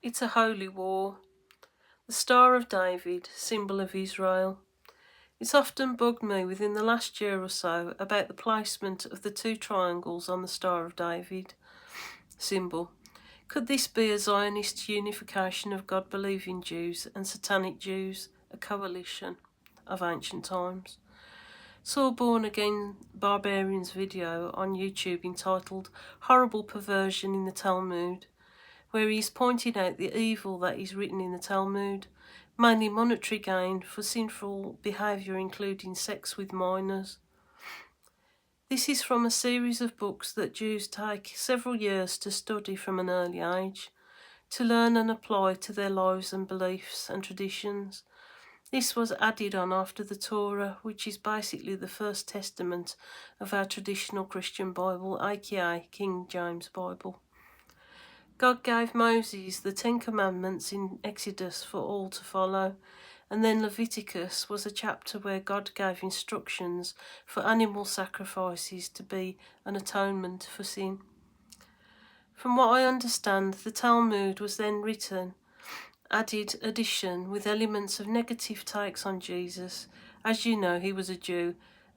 It's a holy war. The Star of David, symbol of Israel. It's often bugged me within the last year or so about the placement of the two triangles on the Star of David symbol. Could this be a Zionist unification of God-believing Jews and satanic Jews, a coalition of ancient times? Saw Born Again Barbarian's video on YouTube entitled Horrible Perversion in the Talmud, where he is pointing out the evil that is written in the Talmud, mainly monetary gain for sinful behaviour including sex with minors. This is from a series of books that Jews take several years to study from an early age, to learn and apply to their lives and beliefs and traditions. This was added on after the Torah, which is basically the First Testament of our traditional Christian Bible, aka King James Bible. God gave Moses the Ten Commandments in Exodus for all to follow, and then Leviticus was a chapter where God gave instructions for animal sacrifices to be an atonement for sin. From what I understand, the Talmud was then written, added addition with elements of negative takes on Jesus. As you know, he was a Jew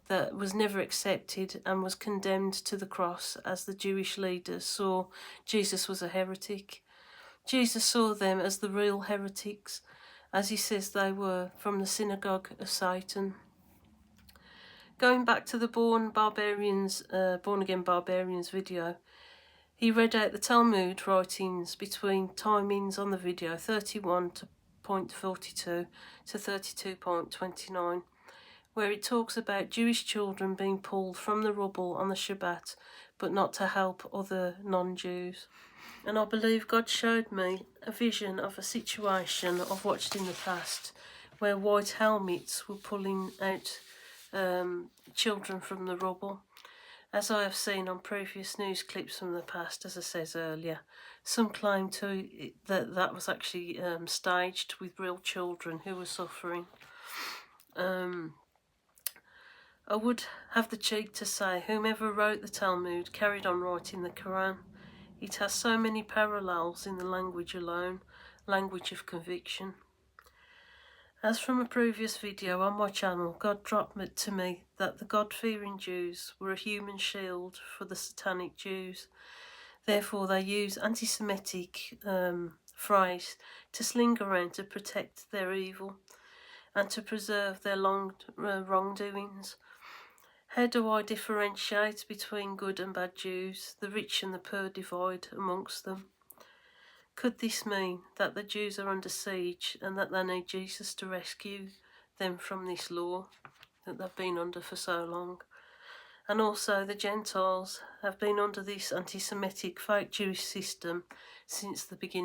that was never accepted and was condemned to the cross as the Jewish leaders saw Jesus was a heretic. Jesus saw them as the real heretics, as he says they were, from the synagogue of Satan. Going back to the Born Again Barbarians video, he read out the Talmud writings between timings on the video 31.42 to 32.29, where it talks about Jewish children being pulled from the rubble on the Shabbat, but not to help other non-Jews. And I believe God showed me a vision of a situation I've watched in the past, where white helmets were pulling out children from the rubble. As I have seen on previous news clips from the past, as I said earlier, some claim that was actually staged with real children who were suffering. I would have the cheek to say whomever wrote the Talmud carried on writing the Quran. It has so many parallels in the language alone, language of conviction. As from a previous video on my channel, God dropped it to me that the God-fearing Jews were a human shield for the satanic Jews. Therefore, they use anti-Semitic phrase to sling around to protect their evil and to preserve their wrongdoings. How do I differentiate between good and bad Jews, the rich and the poor divide amongst them? Could this mean that the Jews are under siege and that they need Jesus to rescue them from this law that they've been under for so long? And also the Gentiles have been under this anti-Semitic fake Jewish system since the beginning.